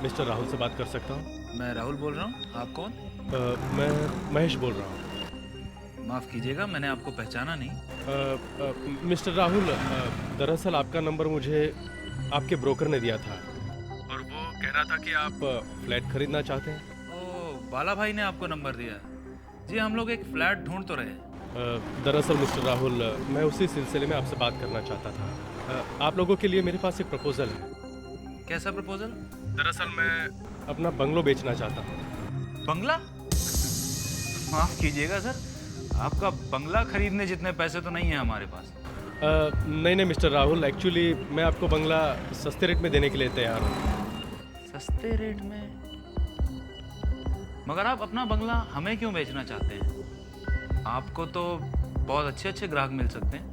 Mister Rahul से बात कर सकता हूँ? मैं राहुल बोल रहा हूँ। आप कौन? मैं महेश बोल रहा हूँ। माफ़ कीजिएगा, मैंने आपको पहचाना नहीं। मिस्टर राहुल, दरअसल आपका नंबर मुझे आपके ब्रोकर ने दिया था और वो कह रहा था कि आप फ्लैट खरीदना चाहते हैं। ओह, बाला भाई ने आपको नंबर दिया। जी, हम लोग एक फ्लैट ढूंढ तो रहे हैं। दरअसल मिस्टर राहुल, मैं उसी सिलसिले में आपसे बात करना चाहता था। आप लोगों के लिए मेरे पास एक प्रपोजल है। कैसा प्रपोजल? दरअसल मैं अपना बंगलो बेचना चाहता हूँ। बंगला? माफ़ कीजिएगा सर, आपका बंगला खरीदने जितने पैसे तो नहीं है हमारे पास। नहीं मिस्टर राहुल, एक्चुअली मैं आपको बंगला सस्ते रेट में देने के लिए तैयार हूँ। सस्ते रेट में? मगर आप अपना बंगला हमें क्यों बेचना चाहते हैं? आपको तो बहुत अच्छे अच्छे ग्राहक मिल सकते हैं।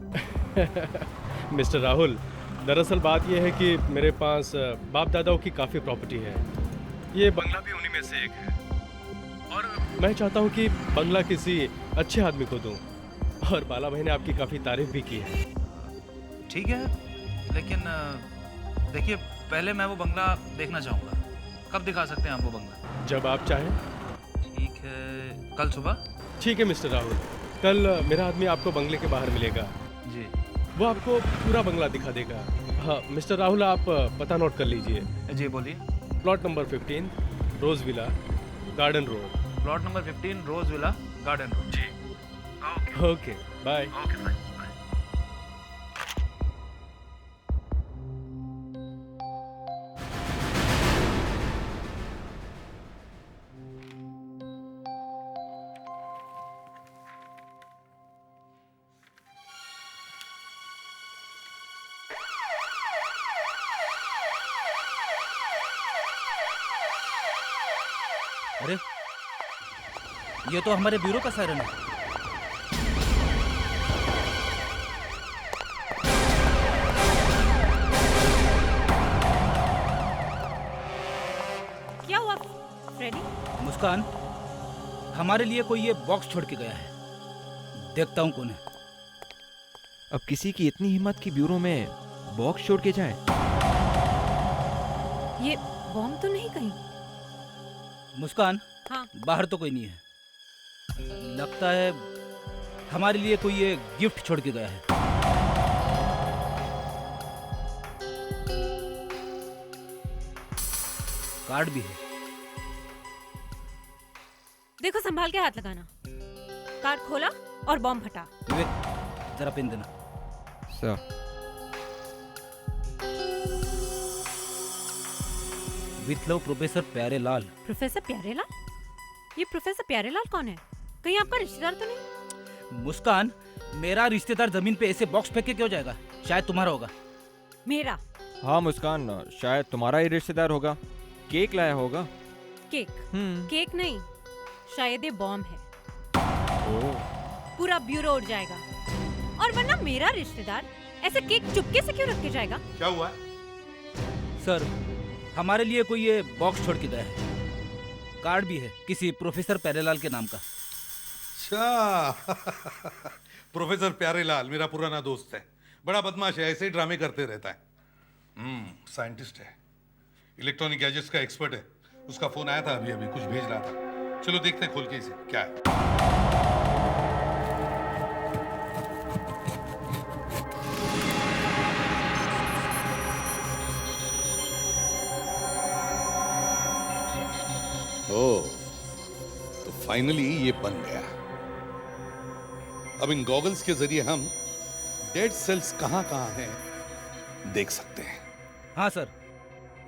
मिस्टर राहुल, दरअसल बात यह है कि मेरे पास बाप दादाओं की काफ़ी प्रॉपर्टी है। ये बंगला भी उन्हीं में से एक है और मैं चाहता हूँ कि बंगला किसी अच्छे आदमी को दूँ। और बाला भाई ने आपकी काफ़ी तारीफ भी की है। ठीक है, लेकिन देखिए, पहले मैं वो बंगला देखना चाहूँगा। कब दिखा सकते हैं आप वो बंगला? जब आप चाहें। ठीक है, कल सुबह? ठीक है मिस्टर राहुल, कल मेरा आदमी आपको बंगले के बाहर मिलेगा। जी। वो आपको पूरा बंगला दिखा देगा। हाँ मिस्टर राहुल, आप पता नोट कर लीजिए। जी बोलिए। Plot number 15, rose villa, garden road. Plot number 15, rose villa, garden road. जी। Okay bye. Okay bye. अरे, ये तो हमारे ब्यूरो का सायरन है। क्या हुआ फ्रेडी? मुस्कान, हमारे लिए कोई ये बॉक्स छोड़ के गया है। देखता हूँ कौन है। अब किसी की इतनी हिम्मत की ब्यूरो में बॉक्स छोड़ के जाए? ये बॉम्ब तो नहीं कहीं? मुस्कान, हाँ। बाहर तो कोई नहीं है। लगता है हमारे लिए कोई ये गिफ्ट छोड़ के गया है। कार्ड भी है। देखो, संभाल के हाथ लगाना। कार्ड खोला और बॉम्ब फटा। विवेक, जरा पेन देना। Sir. With love, professor Pyarelal. Professor Pyarelal? ये प्रोफेसर प्यारेलाल कौन है? कहीं आपका रिश्तेदार तो नहीं? मुस्कान, मेरा रिश्तेदार जमीन पे ऐसे बॉक्स फेंक के क्यों जाएगा? शायद तुम्हारा होगा। मेरा? हाँ मुस्कान, शायद तुम्हारा ही रिश्तेदार होगा। केक लाया होगा। केक? केक नहीं, शायद ये बॉम्ब है। पूरा ब्यूरो उड़ जाएगा। और वरना मेरा रिश्तेदार ऐसे केक चुपके से क्यों रख के जाएगा? क्या हुआ? सर, हमारे लिए कोई ये बॉक्स छोड़ के गया है। कार्ड भी है किसी प्रोफेसर प्यारेलाल के नाम का। अच्छा। प्रोफेसर प्यारेलाल मेरा पुराना दोस्त है। बड़ा बदमाश है, ऐसे ही ड्रामे करते रहता है। साइंटिस्ट है, इलेक्ट्रॉनिक गैजेट्स का एक्सपर्ट है। उसका फोन आया था अभी अभी, कुछ भेज रहा था। चलो देखते हैं खोल के इसे क्या है। ओह, तो फाइनली ये बन गया। अब इन गॉगल्स के जरिए हम डेड सेल्स कहां कहां हैं देख सकते हैं। हाँ सर,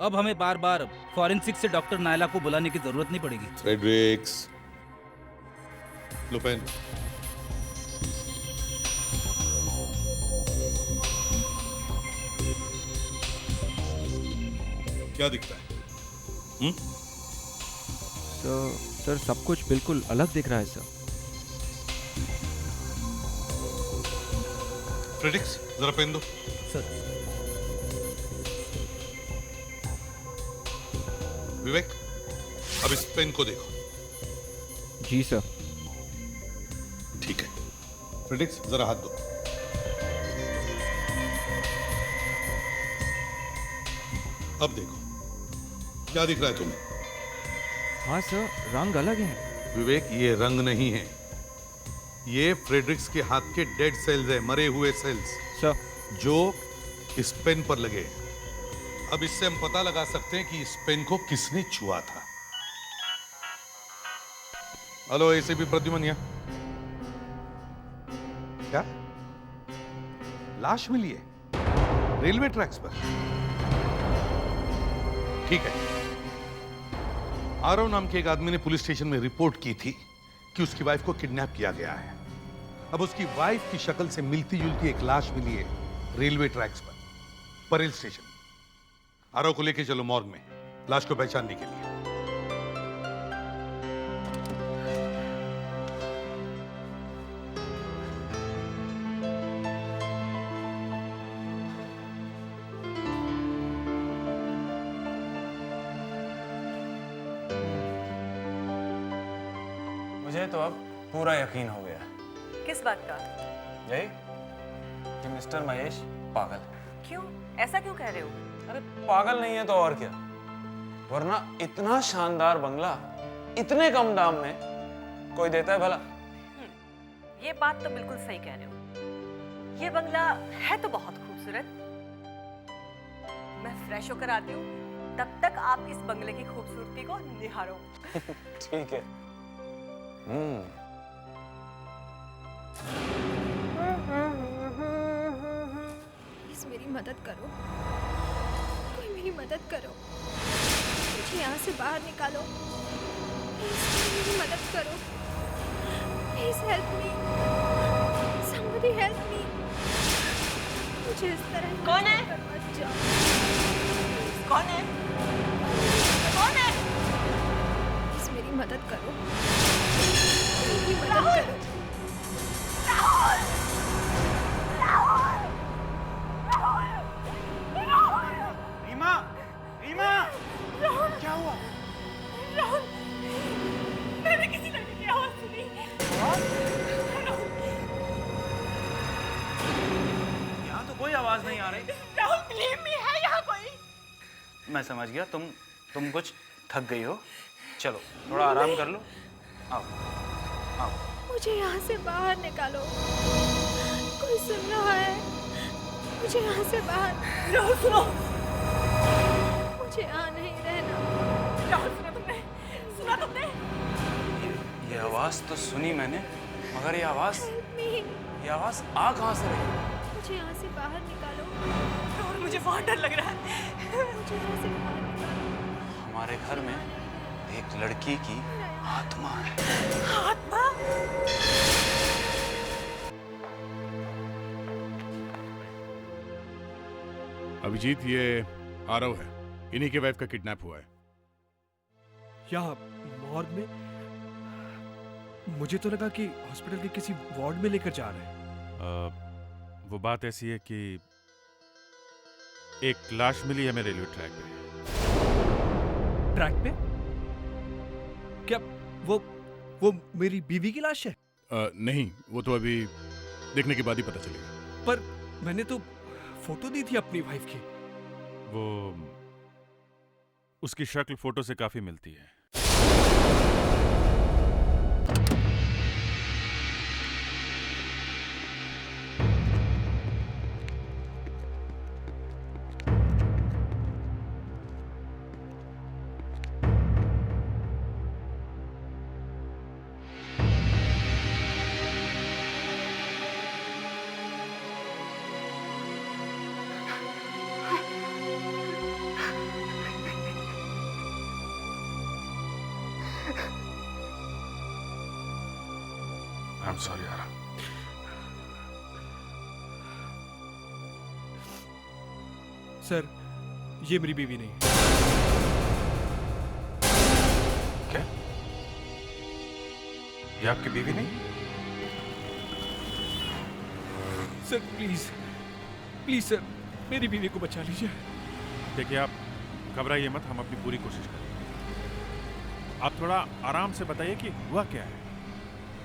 अब हमें बार बार फॉरेंसिक से डॉक्टर नायला को बुलाने की जरूरत नहीं पड़ेगी। फ्रेडरिक्स, लो पेन। क्या दिखता है? सर, सब कुछ बिल्कुल अलग दिख रहा है सर। फ्रेडरिक्स, जरा पेन दो। सर। विवेक, अब इस पेन को देखो। जी सर। ठीक है। फ्रेडरिक्स, जरा हाथ दो। अब देखो, क्या दिख रहा है तुम्हें? हाँ सर, रंग अलग है। विवेक, ये रंग नहीं है, ये फ्रेडरिक्स के हाथ के डेड सेल्स है, मरे हुए सेल्स, सर, जो इस पेन पर लगे। अब इससे हम पता लगा सकते हैं कि इस पेन को किसने छुआ था। हेलो एसीपी प्रद्युमन यहाँ। क्या लाश मिली है रेलवे ट्रैक्स पर? ठीक है। आरव नाम के एक आदमी ने पुलिस स्टेशन में रिपोर्ट की थी कि उसकी वाइफ को किडनैप किया गया है। अब उसकी वाइफ की शक्ल से मिलती जुलती एक लाश मिली है रेलवे ट्रैक्स पर, परेल स्टेशन। आरव को लेके चलो मॉर्ग में लाश को पहचानने के लिए। मुझे तो अब पूरा यकीन हो गया। किस बात का? यही कि मिस्टर महेश पागल है। क्यों? ऐसा क्यों कह रहे हो? अरे पागल नहीं है तो और क्या, वरना इतना शानदार बंगला इतने कम दाम में कोई देता है भला? ये बात तो बिल्कुल सही कह रहे हो। ये बंगला है तो बहुत खूबसूरत। मैं फ्रेश होकर आती हूँ, तब तक आप इस बंगले की खूबसूरती को निहारो। ठीक है। प्लीज मेरी मदद करो, कोई मेरी मदद करो, मुझे यहाँ से बाहर निकालो। प्लीज मेरी मदद करो, please help me, somebody help me. मुझे इस तरह कौन है? मत जाओ। कौन है? कौन है? प्लीज मेरी मदद करो, मेरी मदद करो। रीमा, रीमा, क्या हुआ? राहुल, मैंने किसी लड़की की आवाज सुनी। यहाँ तो कोई आवाज नहीं आ रही। राहुल, बिलीव मी, है यहाँ कोई? मैं समझ गया, तुम कुछ थक गई हो। चलो थोड़ा आराम कर लो। आओ आओ। मुझे यहाँ से बाहर निकालो, कोई सुन रहा है? मुझे यहाँ से बाहर। राहुल सुनो, मुझे यहाँ नहीं रहना। राहुल सुना तुमने? सुना तुमने? ये आवाज तो सुनी मैंने, मगर ये आवाज Help me, आ कहाँ से रही? मुझे यहाँ से बाहर निकालो। राहुल, मुझे बहुत डर लग रहा है। मुझे यहाँ से बाहर निकालो। हमारे घर में एक लड़की की आत्मा है। आत्मा? अभिजीत, ये आरव है, इन्हीं के वाइफ का किडनैप हुआ है। यहाँ मॉर्ग में? मुझे तो लगा कि हॉस्पिटल के किसी वार्ड में लेकर जा रहे हैं। वो बात ऐसी है कि एक लाश मिली है मेरे रेलवे ट्रैक पे। ट्रैक पे? क्या वो मेरी बीवी की लाश है? नहीं, वो तो अभी देखने के बाद ही पता चलेगा। पर मैंने तो फोटो दी थी अपनी वाइफ की। वो उसकी शक्ल फोटो से काफी मिलती है। I'm sorry, Ara. सर, ये मेरी बीवी नहीं। क्या? ये आपकी बीवी नहीं? सर प्लीज सर, मेरी बीवी को बचा लीजिए। देखिए, आप घबराइए मत, हम अपनी पूरी कोशिश करेंगे। आप थोड़ा आराम से बताइए कि हुआ क्या है।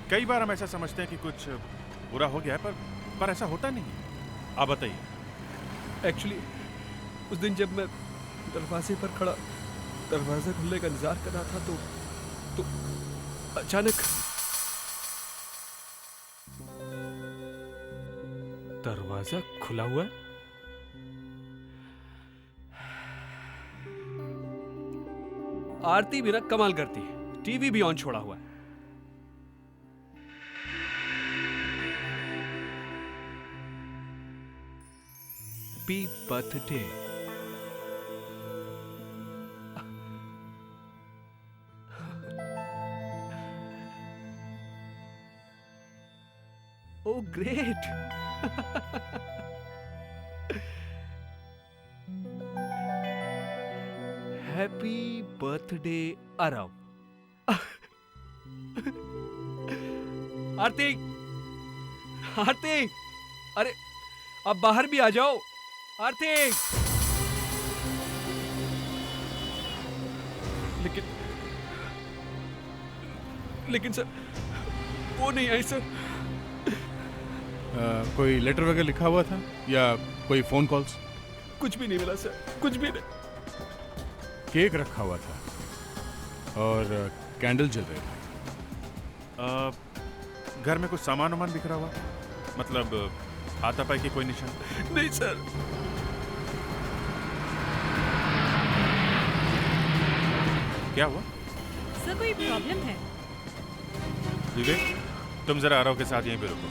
कई बार हम ऐसा समझते हैं कि कुछ बुरा हो गया है, पर ऐसा होता नहीं है। आप बताइए। एक्चुअली उस दिन जब मैं दरवाजे पर खड़ा दरवाजा खुलने का इंतजार कर रहा था तो अचानक दरवाजा खुला हुआ है। आरती मेरा कमाल करती है, टीवी भी ऑन छोड़ा हुआ है। Happy birthday. Oh, great! Happy birthday, Arav. आरती, आरती, अरे अब बाहर भी आ जाओ। आरती, लेकिन सर वो नहीं आई सर। कोई लेटर वगैरह लिखा हुआ था या कोई फोन कॉल्स? कुछ भी नहीं मिला सर, कुछ भी नहीं। केक रखा हुआ था और कैंडल जल रहे थे। घर में कुछ सामान वामान बिखरा हुआ, मतलब हाथापाई की कोई निशान? नहीं सर। क्या हुआ? सर कोई प्रॉब्लम है? विवेक, तुम जरा आरव के साथ यहीं पे रुको,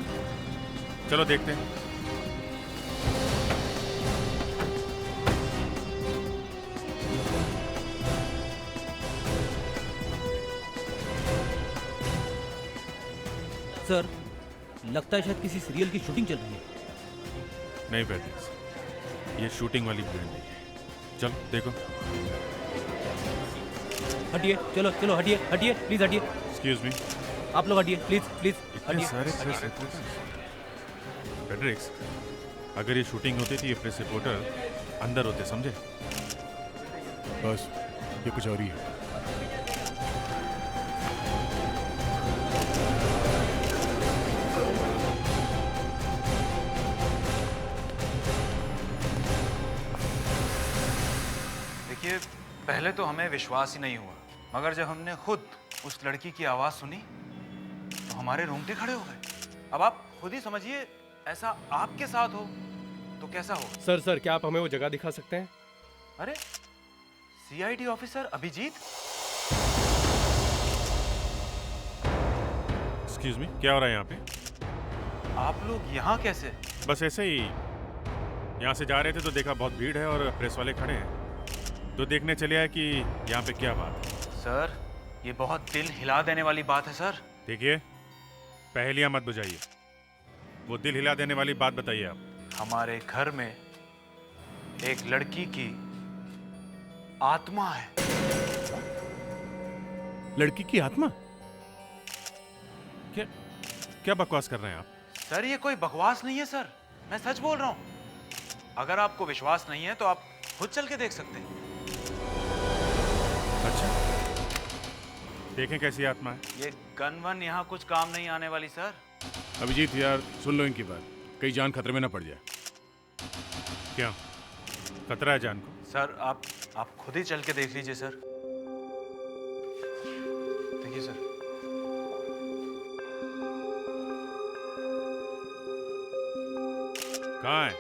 चलो देखते हैं। सर लगता है शायद किसी सीरियल की शूटिंग चल रही है। नहीं पैट्रिक्स, ये शूटिंग वाली भीड़ नहीं है। चलो देखो। हटिए, चलो चलो हटिए, हटिए प्लीज हटिए। एक्सक्यूज मी, आप लोग हटिए प्लीज प्लीज इतने हटिए। सारे पैट्रिक्स, अगर ये शूटिंग होती थी ये प्रेस रिपोर्टर अंदर होते, समझे? बस ये कुछ और ही है। देखिए, पहले तो हमें विश्वास ही नहीं हुआ, मगर जब हमने खुद उस लड़की की आवाज सुनी तो हमारे रोंगटे खड़े हो गए। अब आप खुद ही समझिए, ऐसा आपके साथ हो तो कैसा होगा? सर क्या आप हमें वो जगह दिखा सकते हैं? अरे CID officer Abhijeet, excuse me, क्या हो रहा है यहाँ पे? आप लोग यहाँ कैसे? बस ऐसे ही यहाँ से जा रहे थे तो देखा बहुत भीड़ है और प्रेस वाले खड़े हैं, तो देखने चले आए कि यहाँ पे क्या बात है। सर ये बहुत दिल हिला देने वाली बात है सर। देखिए, पहेलियाँ मत बुझाइए, वो दिल हिला देने वाली बात बताइए आप। हमारे घर में एक लड़की की आत्मा है। लड़की की आत्मा? क्या क्या बकवास कर रहे हैं आप? सर ये कोई बकवास नहीं है सर, मैं सच बोल रहा हूँ। अगर आपको विश्वास नहीं है तो आप खुद चल के देख सकते हैं। अच्छा, देखें कैसी आत्मा है। ये गन वन यहाँ कुछ काम नहीं आने वाली सर। अभिजीत यार, सुन लो इनकी बात, कहीं जान खतरे में ना पड़ जाए। क्या खतरा है जान को? सर आप खुद ही चल के देख लीजिए सर। देखिए सर, कहाँ है?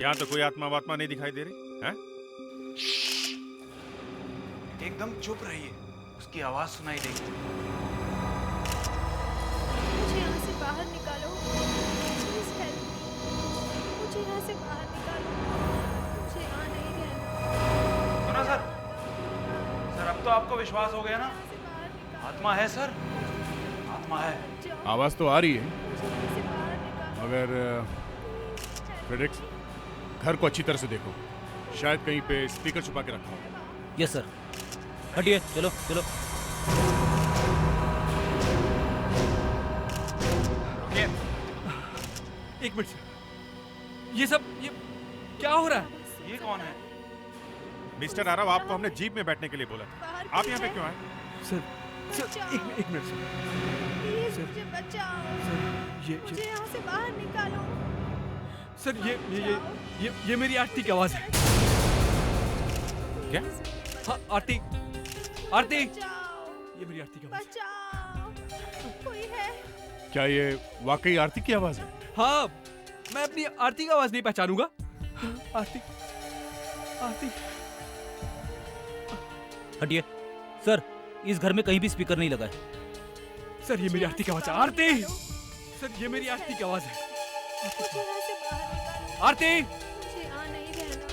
यहाँ तो कोई आत्मा वात्मा नहीं दिखाई दे रही है। एकदम चुप रहिए, उसकी आवाज सुनाई देगी। मुझे यहाँ से बाहर निकालो, प्लीज हेल्प मी। मुझे यहाँ से बाहर निकालो, मुझे यहाँ नहीं रहना। सुना सर? सर अब तो आपको विश्वास हो गया ना? यहाँ से बाहर निकालो, आत्मा है सर, आत्मा है। जाओ, आवाज तो आ रही है, मुझे यहाँ से बाहर निकालो। मगर फ्रेडरिक्स, घर को अच्छी तरह से देखो, शायद कहीं पे स्पीकर छुपा के रखा हो। यस सर, हटिए, चलो चलो। रुकिए, एक मिनट सर, ये क्या हो रहा है? ये कौन है? मिस्टर आरव, आपको हमने जीप में बैठने के लिए बोला था, बाहर आप यहाँ पे क्यों आए? सर एक मिनट सर। प्लीज सर, मुझे बचाओ, सर मुझे यहाँ से बाहर निकालो। सर ये मेरी आरती की आवाज है। क्या? हाँ आरती, आरती, बचाओ, ये मेरी आरती की आवाज है। बचाओ, कोई है? क्या ये वाकई आरती की आवाज है? हाँ, मैं अपनी आरती का आवाज नहीं पहचानूंगा। आरती, आरती। हटिए सर, इस घर में कहीं भी स्पीकर नहीं लगा है। सर ये मेरी आरती की आवाज है। आरती, सर ये मेरी आरती की आवाज है। मुझे यहाँ से बाहर निकालो। आरती, मुझे यहाँ नहीं रहना।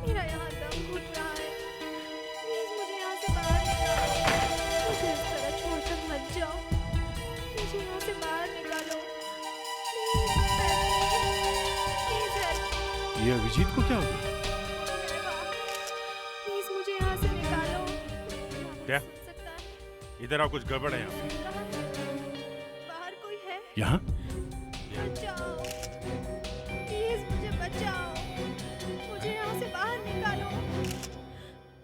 मेरा यहाँ दम घुट रहा है। प्लीज मुझे यहाँ से बाहर निकालो। मुझे इस तरह छोड़कर मत जाओ। मुझे यहाँ से बाहर निकालो। Please help. ये अभिजीत को क्या हो गया? प्लीज मुझे यहाँ से निकालो। क्या? सुन सकता है? इधर आओ, कुछ गड़बड़ है यहाँ पे। बाहर कोई है? यहाँ? बचाओ, प्लीज मुझे बचाओ। मुझे यहाँ से बाहर निकालो।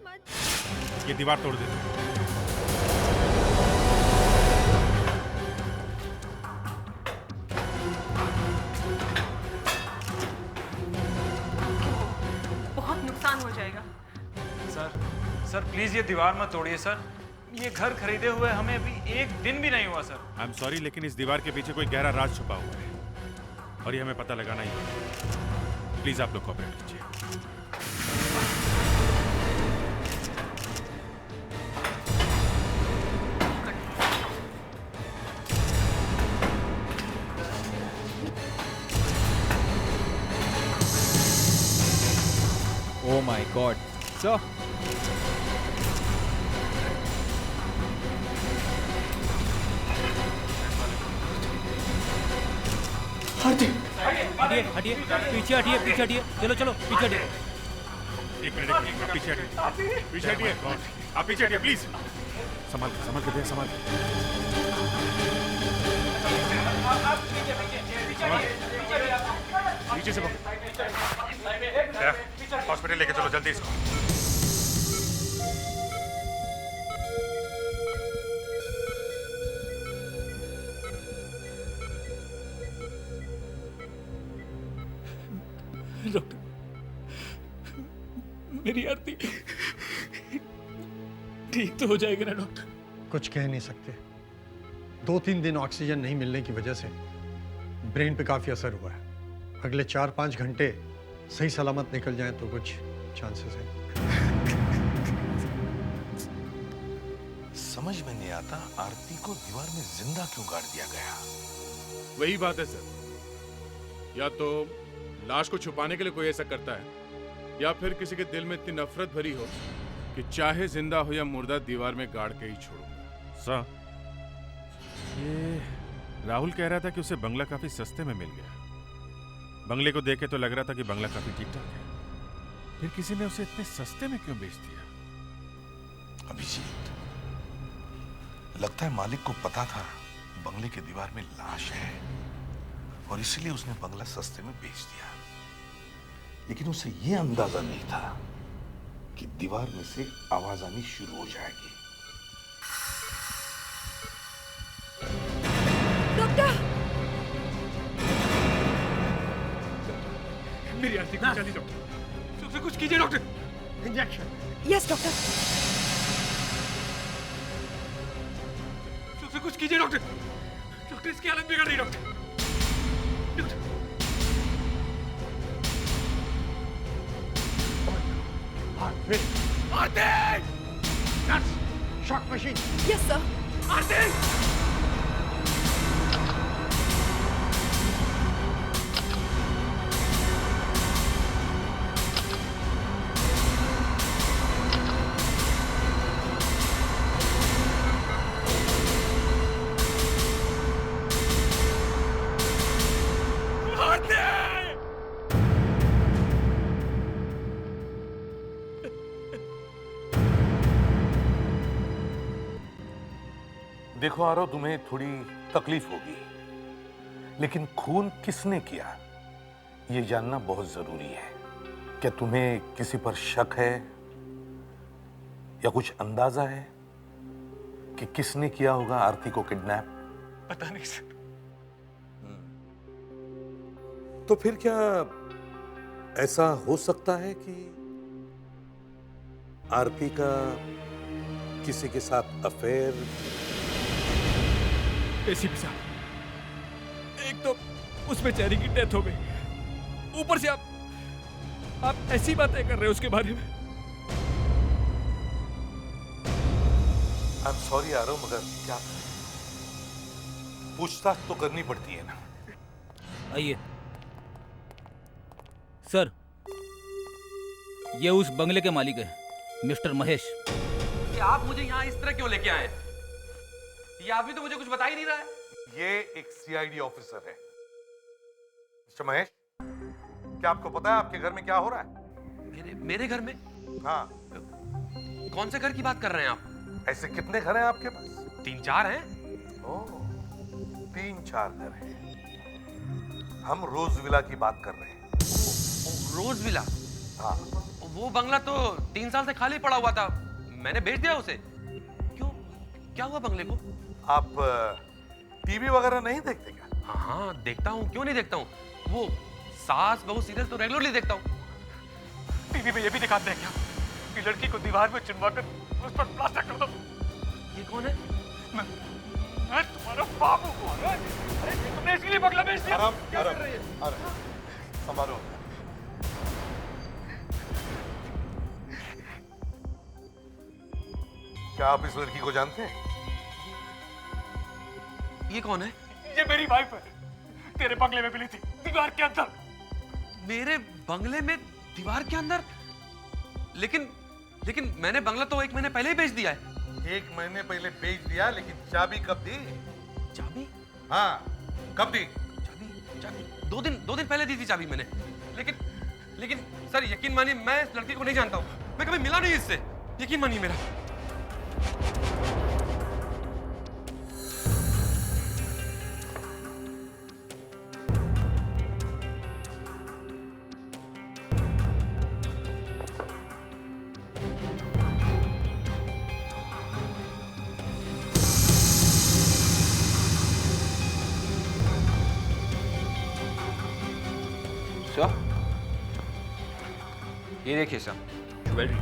मत। ये दीवार तोड़ देते हैं। बहुत नुकसान हो जाएगा। सर प्लीज ये दीवार मत तोड़िए सर। ये घर खरीदे हुए हमें अभी एक दिन भी नहीं हुआ सर। आई एम सॉरी, लेकिन इस दीवार के पीछे कोई गहरा राज छुपा हुआ है और ये हमें पता लगाना ही होगा। प्लीज आप लोग कोऑपरेट कीजिए। Oh my God, sir. हटिए हटिए, पीछे हटिए, पीछे हटिए। चलो चलो, पीछे हटिए। एक मिनट, पीछे हटिए, पीछे हटिए। आप पीछे हटिए प्लीज। संभाल के भैया, संभाल के। पीछे से हॉस्पिटल लेके चलो जल्दी इसको। डॉक्टर, मेरी आरती ठीक तो हो जाएगी ना डॉक्टर? कुछ कह नहीं सकते। 2-3 दिन ऑक्सीजन नहीं मिलने की वजह से ब्रेन पे काफी असर हुआ है। अगले 4-5 घंटे सही सलामत निकल जाएं तो कुछ चांसेस हैं। समझ में नहीं आता आरती को दीवार में जिंदा क्यों गाड़ दिया गया। वही बात है सर, या तो लाश को छुपाने के लिए कोई ऐसा करता है, या फिर किसी के दिल में इतनी नफरत भरी हो कि चाहे जिंदा हो या मुर्दा दीवार में गाड़ के ही छोड़ूंगा। सर, ये राहुल कह रहा था कि उसे बंगला काफी सस्ते में मिल गया। बंगले को देखे तो लग रहा था कि बंगला काफी ठीक ठाक है, फिर किसी ने उसे इतने सस्ते में क्यों बेच दिया? अभिजीत, लगता है मालिक को पता था बंगले की दीवार में लाश है और इसलिए उसने बंगला सस्ते में बेच दिया। लेकिन उसे यह अंदाजा नहीं था कि दीवार में से आवाज आनी शुरू हो जाएगी। डॉक्टर, मेरी आरती को जल्दी डॉक्टर, कुछ कीजिए डॉक्टर। इंजेक्शन। Yes doctor. कुछ कीजिए डॉक्टर। डॉक्टर इसकी हालत बिगड़ रही doctor. Aarti! Nurse, shock machine. Yes sir. Aarti! देखो आरो, तुम्हें थोड़ी तकलीफ होगी, लेकिन खून किसने किया ये जानना बहुत जरूरी है। क्या तुम्हें किसी पर शक है या कुछ अंदाजा है कि किसने किया होगा आरती को किडनैप? पता नहीं सर। तो फिर क्या ऐसा हो सकता है कि आरती का किसी के साथ अफेयर? एसीपी साहब, एक तो उस बेचारी की डेथ हो गई, ऊपर से आप ऐसी बातें कर रहे हो उसके बारे में। आई एम सॉरी आरव, मगर क्या पूछताछ तो करनी पड़ती है ना। आइए सर, ये उस बंगले के मालिक है, मिस्टर महेश। कि आप मुझे यहाँ इस तरह क्यों लेके आए? ये आदमी तो मुझे कुछ बता ही नहीं रहा है। ये एक सीआईडी ऑफिसर है। मिस्टर महेश, क्या आपको पता है आपके घर में क्या हो रहा है? मेरे घर में? हाँ। कौन से घर की बात कर रहे हैं आप? ऐसे कितने घर हैं आपके पास? 3-4 हैं। ओह, 3-4 घर हैं। हम रोज विला की बात कर रहे हैं। रोज विला? हाँ। वो बंगला तो 3 साल से खाली पड़ा हुआ था, मैंने बेच दिया उसे। क्यों, क्या हुआ बंगले को? आप टीवी वगैरह नहीं देखते क्या? हाँ देखता हूँ, क्यों नहीं देखता हूँ। वो सास बहू सीरियल तो रेगुलरली देखता हूँ। टीवी में ये भी दिखाते हैं क्या कि लड़की को दीवार में चिनवा कर उस पर प्लास्टर कर दो? ये कौन है? मैं तुम्हारा बाप हूँ। अरे तुमने इसके लिए बंगला बेच दिया? क्या कर रही है? संभालो। क्या आप इस लड़की को जानते हैं? ये कौन है? ये मेरी वाइफ है, तेरे बंगले में मिली थी, दीवार के अंदर। मेरे बंगले में दीवार के अंदर? लेकिन मैंने बंगला तो 1 महीने पहले ही बेच दिया है। 1 महीने पहले बेच दिया, लेकिन चाबी कब दी? चाबी? हाँ, कब दी? चाबी 2 दिन पहले दी थी चाबी मैंने। लेकिन सर यकीन मानिए, मैं इस लड़की को नहीं जानता हूँ, मैं कभी मिला नहीं इससे, यकीन मानिए मेरा। सर, ये देखिए सर, ज्वेलरी।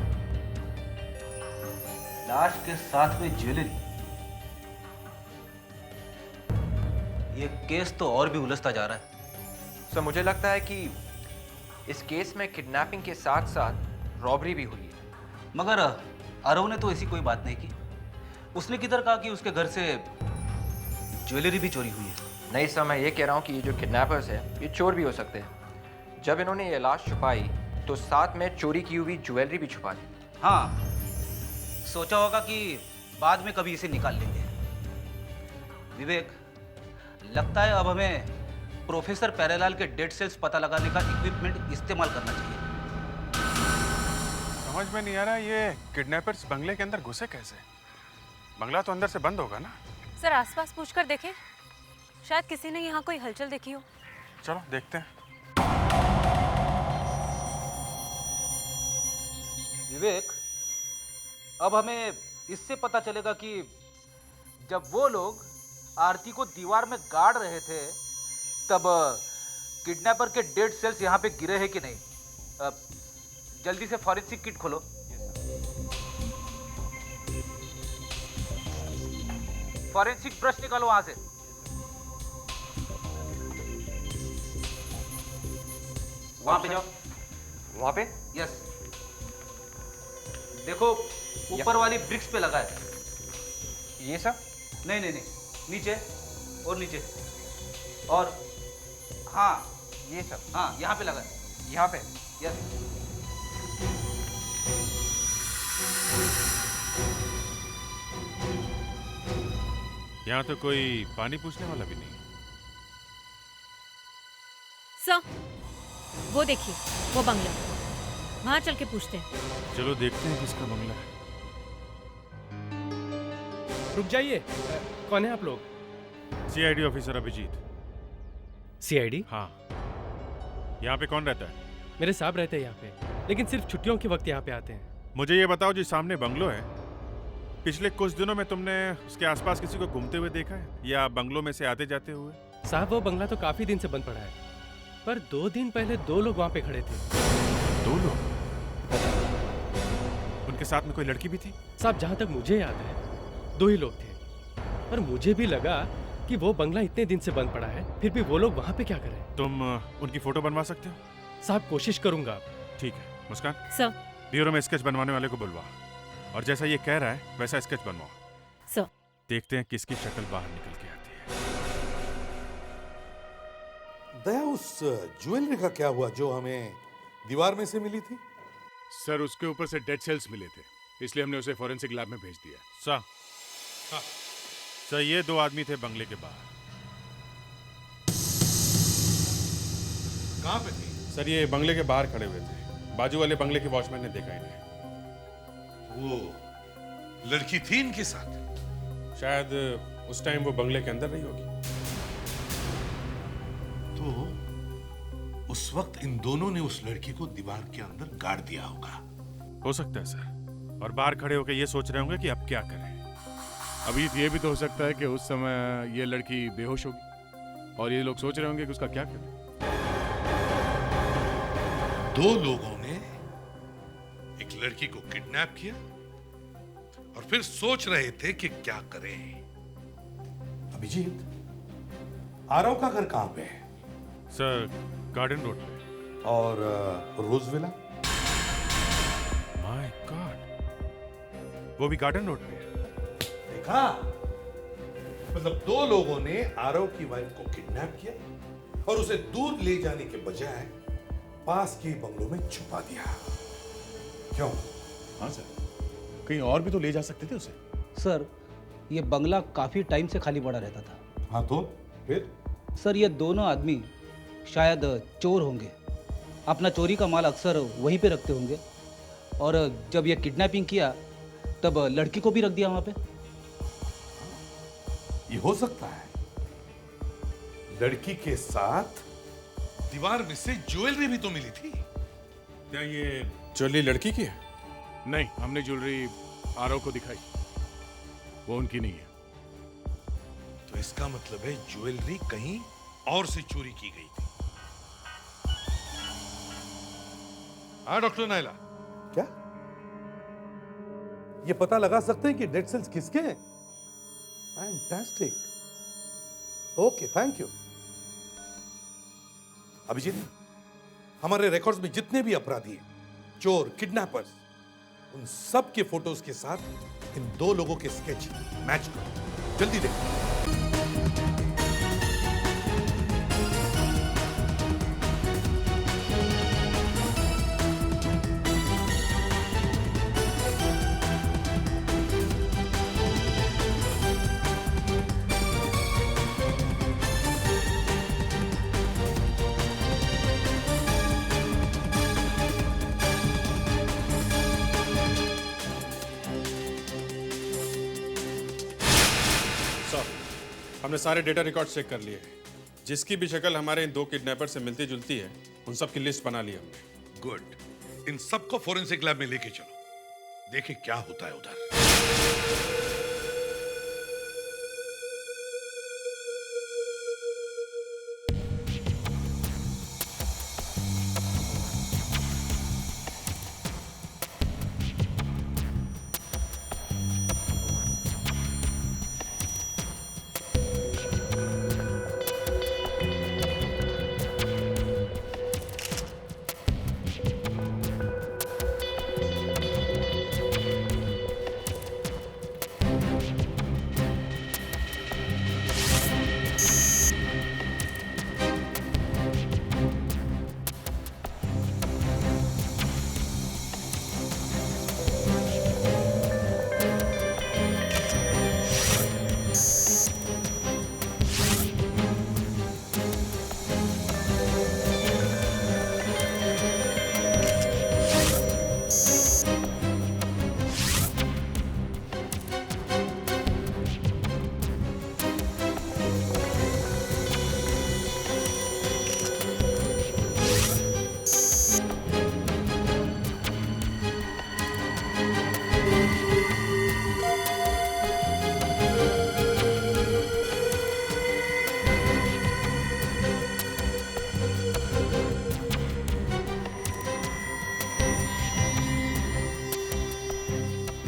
लाश के साथ में ज्वेलरी। ये केस तो और भी उलझता जा रहा है। सर मुझे लगता है कि इस केस में किडनैपिंग के साथ साथ रॉबरी भी हुई है। मगर अरव ने तो ऐसी कोई बात नहीं की। उसने किधर कहा कि उसके घर से ज्वेलरी भी चोरी हुई है? नहीं सर, मैं ये कह रहा हूँ कि ये जो किडनैपर्स है ये चोर भी हो सकते हैं। जब इन्होंने ये लाश छुपाई तो साथ में चोरी की हुई ज्वेलरी भी छुपा दी। हाँ, सोचा होगा कि बाद में कभी इसे निकाल लेंगे। विवेक, लगता है अब हमें प्रोफेसर प्यारेलाल के डेड सेल्स पता लगाने का इक्विपमेंट इस्तेमाल करना चाहिए। समझ में नहीं आ रहा ये किडनैपर्स बंगले के अंदर घुसे कैसे? बंगला तो अंदर से बंद होगा ना? सर आसपास पूछकर देखें, शायद किसी ने यहाँ कोई हलचल देखी हो। चलो देखते हैं। विवेक, अब हमें इससे पता चलेगा कि जब वो लोग आरती को दीवार में गाड़ रहे थे तब किडनैपर के डेड सेल्स यहाँ पे गिरे हैं कि नहीं। जल्दी से फॉरेंसिक किट खोलो। फॉरेंसिक ब्रश निकालो वहां से। वहां पे जाओ। वहां पे? यस। देखो ऊपर वाली ब्रिक्स पे लगा है। ये सब? नहीं नहीं नहीं, नीचे और नीचे और हाँ ये सब? हाँ यहाँ पे लगा है। यहाँ पे? यस। यहाँ तो कोई पानी पूछने वाला भी नहीं। सर वो देखिए, वो बंगला, वहां चल के पूछते हैं। चलो देखते हैं किसका बंगला है। रुक जाइए, कौन है आप लोग? CID officer Abhijeet. सीआईडी? हाँ। यहाँ पे कौन रहता है? मेरे साहब रहते हैं यहाँ पे, लेकिन सिर्फ छुट्टियों के वक्त यहाँ पे आते हैं। मुझे ये बताओ, जो सामने बंगलो है, पिछले कुछ दिनों में तुमने उसके आसपास किसी को घूमते हुए देखा है या बंगलों में से आते जाते हुए? साहब वो बंगला तो काफी दिन से बंद पड़ा है, पर 2 दिन पहले 2 लोग वहाँ पे खड़े थे। 2 लोग? उनके साथ में कोई लड़की भी थी? साहब जहाँ तक मुझे याद है 2 ही लोग थे, पर मुझे भी लगा कि वो बंगला इतने दिन से बंद पड़ा है, फिर भी वो लोग वहाँ पे क्या कर रहे हैं? तुम उनकी फोटो बनवा सकते हो? साहब कोशिश करूंगा। ठीक है मुस्कान, सर। ब्यूरो में स्केच बनवाने वाले को बुलवा, और जैसा ये कह रहा है वैसा स्केच बनवाओ। सर। देखते हैं किसकी शक्ल बाहर निकल के आती है। दया, उस ज्वेलरी का क्या हुआ जो हमें दीवार में से मिली थी? सर उसके ऊपर से डेड सेल्स मिले थे, इसलिए हमने उसे फॉरेंसिक लैब में भेज दिया। सर ये 2 आदमी थे बंगले के बाहर। कहाँ पे थे? सर ये बंगले के बाहर खड़े हुए थे, बाजू वाले बंगले के वॉचमैन ने देखा इन्हें। वो लड़की थी इनके साथ? शायद उस टाइम वो बंगले के अंदर नहीं होगी। तो उस वक्त इन दोनों ने उस लड़की को दीवार के अंदर गाड़ दिया होगा। हो सकता है सर, और बाहर खड़े होकर ये सोच रहे होंगे कि अब क्या करें। अभी ये भी तो हो सकता है कि उस समय ये लड़की बेहोश होगी और ये लोग सोच रहे होंगे कि उसका क्या करें। 2 लोगों ने एक लड़की को किडनैप किया और फिर सोच रहे थे कि क्या करें। अभिजीत, आरव का घर कहां पे है? सर गार्डन रोड पे। और रोज विला? माय गॉड, वो भी गार्डन रोड पे है। देखा, मतलब 2 लोगों ने आरव की वाइफ को किडनैप किया और उसे दूर ले जाने के बजाय पास के बंगलों में छुपा दिया। क्यों? हाँ सर, कहीं और भी तो ले जा सकते थे उसे। सर ये बंगला काफ़ी टाइम से खाली पड़ा रहता था। हाँ तो फिर? सर ये दोनों आदमी शायद चोर होंगे, अपना चोरी का माल अक्सर वहीं पे रखते होंगे, और जब ये किडनैपिंग किया तब लड़की को भी रख दिया वहाँ पे। ये हो सकता है। लड़की के साथ दीवार में से ज्वेलरी भी तो मिली थी। क्या ये ज्वेलरी लड़की की है? नहीं, हमने ज्वेलरी आरव को दिखाई, वो उनकी नहीं है। तो इसका मतलब है ज्वेलरी कहीं और से चोरी की गई थी। हाँ डॉक्टर नायला, क्या ये पता लगा सकते हैं कि डेड सेल्स किसके हैं? Fantastic, okay, thank you. Abhijeet, हमारे रिकॉर्ड्स में जितने भी अपराधी हैं, चोर, किडनैपर्स, उन सब के फोटोज के साथ इन 2 लोगों के स्केच मैच करो। जल्दी देखो। हमने सारे डेटा रिकॉर्ड चेक कर लिए हैं। जिसकी भी शक्ल हमारे इन 2 किडनैपर से मिलती जुलती है, उन सब की लिस्ट बना ली हमने। गुड, इन सबको फोरेंसिक लैब में लेके चलो, देखें क्या होता है उधर।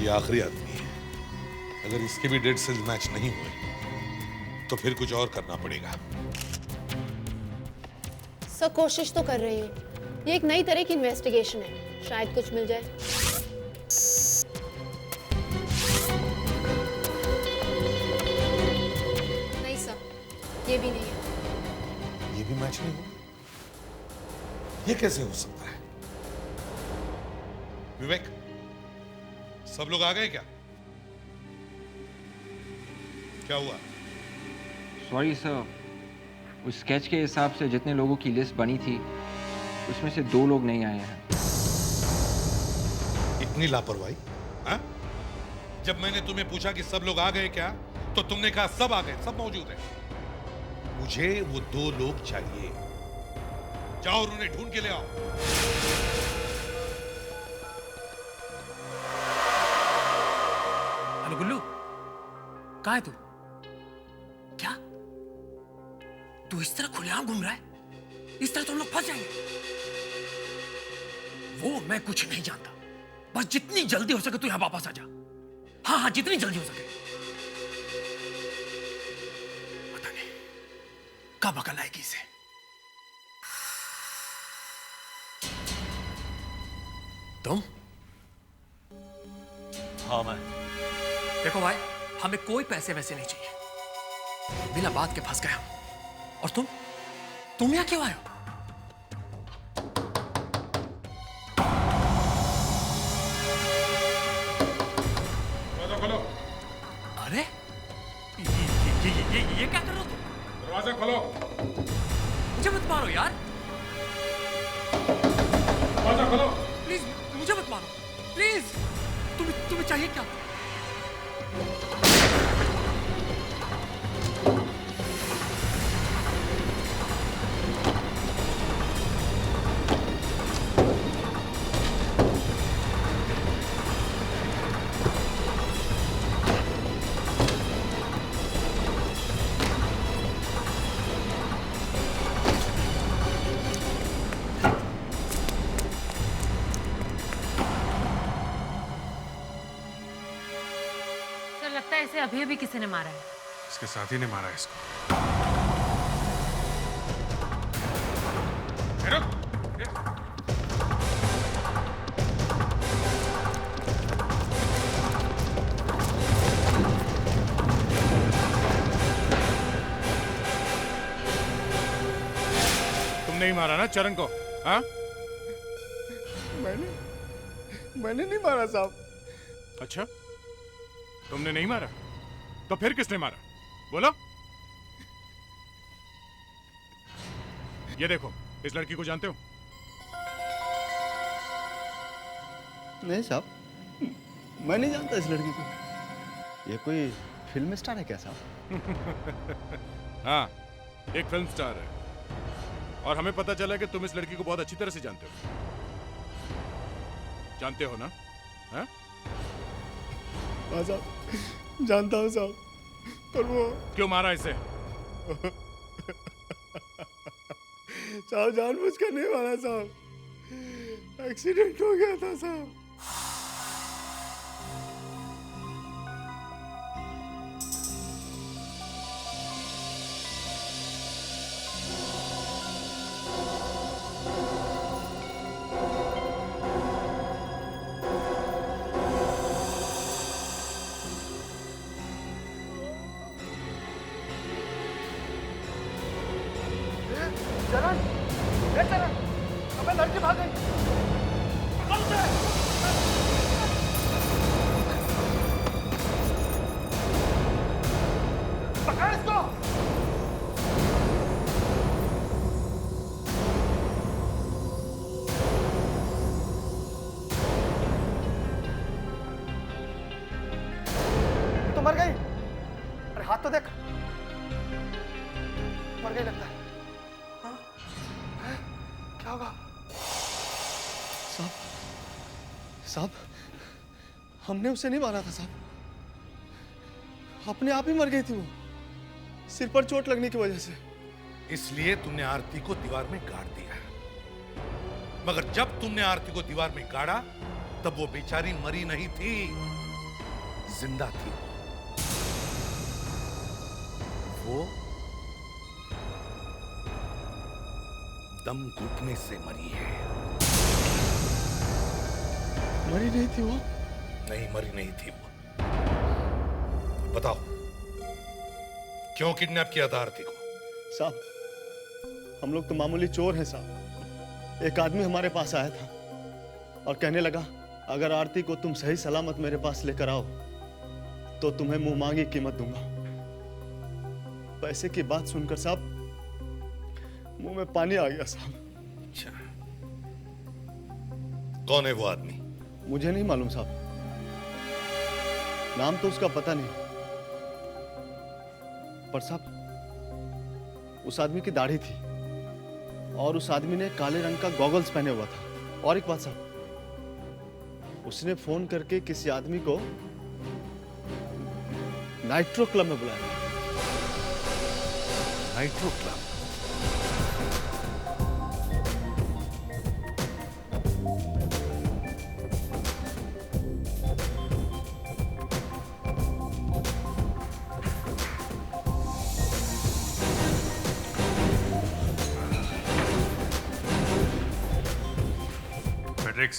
ये आखिरी आदमी है। अगर इसके भी डेड सेल मैच नहीं हुए तो फिर कुछ और करना पड़ेगा। सर कोशिश तो कर रही हूँ। ये एक नई तरह की इन्वेस्टिगेशन है, शायद कुछ मिल जाए। नहीं सर, ये भी नहीं है। ये भी मैच नहीं हुआ? ये कैसे हो सकता है? विवेक, सब लोग आ गए क्या? क्या हुआ? सॉरी सर, उस स्केच के हिसाब से जितने लोगों की लिस्ट बनी थी उसमें से 2 लोग नहीं आए हैं। इतनी लापरवाही? हाँ? जब मैंने तुम्हें पूछा कि सब लोग आ गए क्या, तो तुमने कहा सब आ गए, सब मौजूद हैं। मुझे वो 2 लोग चाहिए। जाओ और उन्हें ढूंढ के ले आओ। हेलो गुल्लू, कहाँ है तू? क्या तू इस तरह खुलेआम घूम रहा है? इस तरह तो हम लोग फंस जाएंगे। वो मैं कुछ नहीं जानता, बस जितनी जल्दी हो सके तू यहां वापस आ जा। हाँ हाँ, जितनी जल्दी हो सके। पता नहीं कब अकल आएगी इसे। तुम? हाँ मैं। देखो भाई, हमें कोई पैसे वैसे नहीं चाहिए, बिना बात के फंस गया। और तुम यहाँ क्यों आए हो? दरवाजा खोलो। अरे ये क्या कर रहे हो तुम? दरवाजा खोलो। मुझे मत मारो यार। दरवाजा खोलो। प्लीज मुझे मत मारो, प्लीज। तुम्हें चाहिए क्या? लगता है इसे अभी अभी किसी ने मारा है। इसके साथी ने मारा इसको। तुम नहीं मारा ना चरण को? हाँ? मैंने नहीं मारा साहब। अच्छा, तुमने नहीं मारा तो फिर किसने मारा? बोलो। ये देखो, इस लड़की को जानते हो? नहीं साहब, मैं नहीं जानता इस लड़की को। ये कोई फिल्म स्टार है क्या साहब? हाँ, एक फिल्म स्टार है और हमें पता चला कि तुम इस लड़की को बहुत अच्छी तरह से जानते हो। जानते हो ना? हाँ? हाँ साहब, जानता हूँ साहब, पर वो क्यों मारा इसे? साहब जानबूझकर नहीं मारा साहब, एक्सीडेंट हो गया था साहब। चरण, ए चरण, अबे लड़की भाग गई। पकड़ उसे। पकड़ इसको। तो मर गई। अरे हाथ तो देख, मर गई लगता है। क्या होगा? साहब, हमने उसे नहीं मारा था साहब, अपने आप ही मर गई थी वो, सिर पर चोट लगने की वजह से। इसलिए तुमने आरती को दीवार में गाड़ दिया, मगर जब तुमने आरती को दीवार में गाड़ा तब वो बेचारी मरी नहीं थी, जिंदा थी वो दम घुटने से मरी है। मरी नहीं थी वो? नहीं, मरी नहीं थी वो। बताओ, क्यों किडनैप किया था आरती को? साहब, हम लोग तो मामूली चोर हैं साहब। एक आदमी हमारे पास आया था और कहने लगा, अगर आरती को तुम सही सलामत मेरे पास लेकर आओ तो तुम्हें मुंह मांगी कीमत दूंगा। पैसे की बात सुनकर साहब मुंह में पानी आ गया साहब। अच्छा, कौन है वो आदमी? मुझे नहीं मालूम साहब, नाम तो उसका पता नहीं, पर साहब उस आदमी की दाढ़ी थी और उस आदमी ने काले रंग का गॉगल्स पहने हुआ था। और एक बात साहब, उसने फोन करके किसी आदमी को नाइट्रो क्लब में बुलाया। Nitro club? फेड्रिक्स,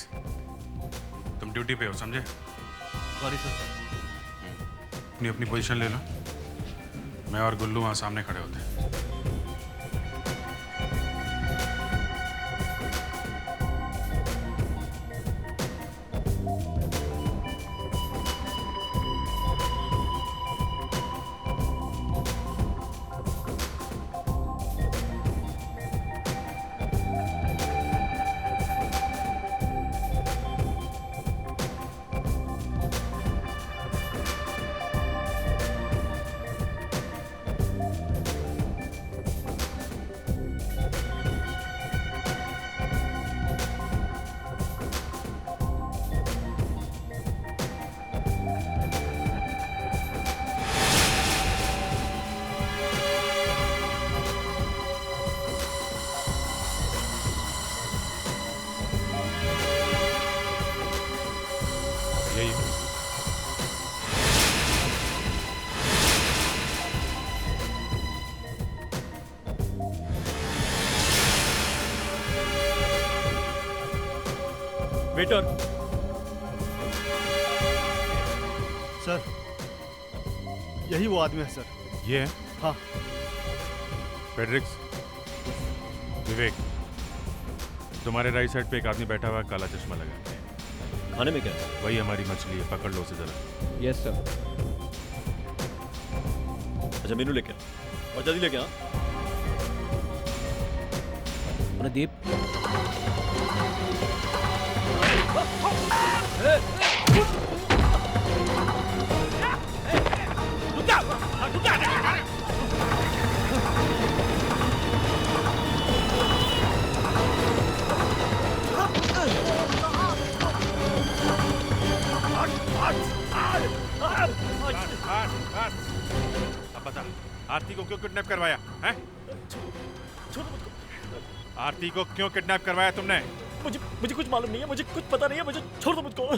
तुम ड्यूटी पे हो, समझे? Sorry sir. अपनी पोजीशन ले लो। मैं और गुल्लू वहां सामने खड़े होते हैं। वेटर। सर, यही वो आदमी है सर। ये है? हाँ। फेड्रिक्स, विवेक, तुम्हारे राइट साइड पे एक आदमी बैठा हुआ है, काला चश्मा लगा। खाने में क्या? वही हमारी मछली है, पकड़ लो उसे जरा। Yes sir. अच्छा, मेनू लेके आ और जल्दी लेके आ। प्रदीप, अब बता, आरती को क्यों किडनैप करवाया है? आरती को क्यों किडनैप करवाया तुमने? मुझे कुछ मालूम नहीं है, मुझे कुछ पता नहीं है, मुझे छोड़ दो मुझको।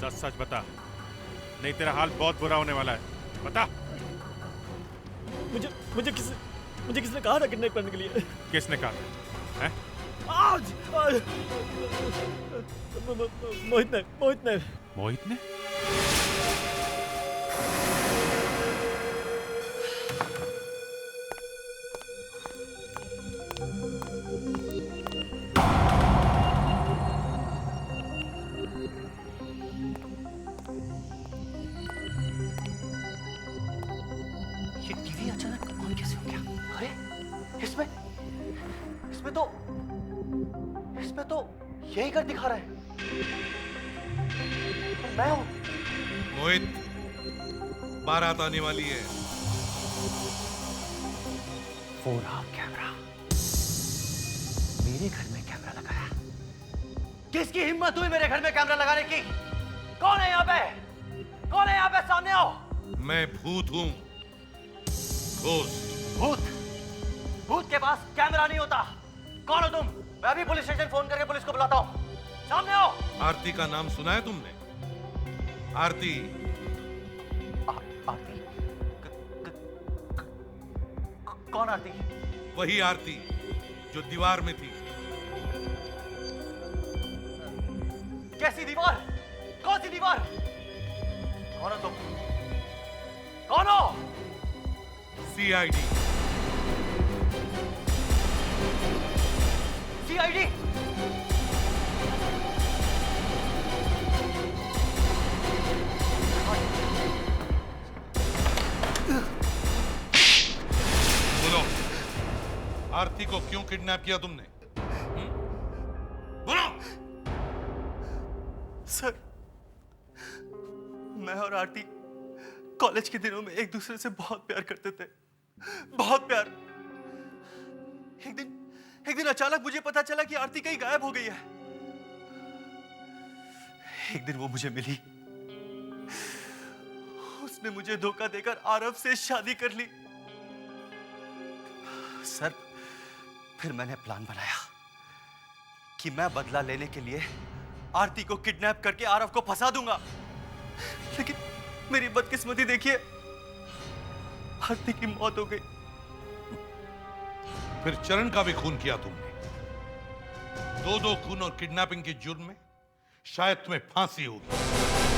सच सच बता, नहीं तेरा हाल बहुत बुरा होने वाला है। बता। मुझे किसने कहा था किडनैप करने के लिए? किसने कहा है? आज मोहित ने? ये टीवी अचानक ऑन कैसे हो गया? अरे इसमें तो यही घर दिखा रहा है। मैं हूं। मोहित, बारात आने वाली है। वो रहा कैमरा। मेरे घर में कैमरा लगाया। किसकी हिम्मत हुई मेरे घर में कैमरा लगाने की? कौन है यहाँ पे? कौन है यहाँ पे? सामने आओ। मैं भूत हूं। भूत के पास कैमरा नहीं होता। कौन हो तुम? मैं अभी पुलिस स्टेशन फोन करके पुलिस को बुलाता हूँ। सामने आओ। आरती का नाम सुना है तुमने? आरती। आरती? कौन आरती? वही आरती जो दीवार में थी। कैसी दीवार? कौन सी दीवार? कौन हो तुम? कौन हो? सीआईडी। सीआईडी? बोलो, आरती को क्यों किडनैप किया तुमने? बोलो। सर, मैं और आरती कॉलेज के दिनों में एक दूसरे से बहुत प्यार करते थे, बहुत प्यार। एक दिन अचानक मुझे पता चला कि आरती कहीं गायब हो गई है। एक दिन वो मुझे मिली, उसने मुझे धोखा देकर आरव से शादी कर ली। सर, फिर मैंने प्लान बनाया कि मैं बदला लेने के लिए आरती को किडनैप करके आरव को फंसा दूंगा। लेकिन मेरी बदकिस्मती देखिए, आरती की मौत हो गई। फिर चरण का भी खून किया तुमने। दो खून और किडनैपिंग के जुर्म में शायद तुम्हें फांसी होगी।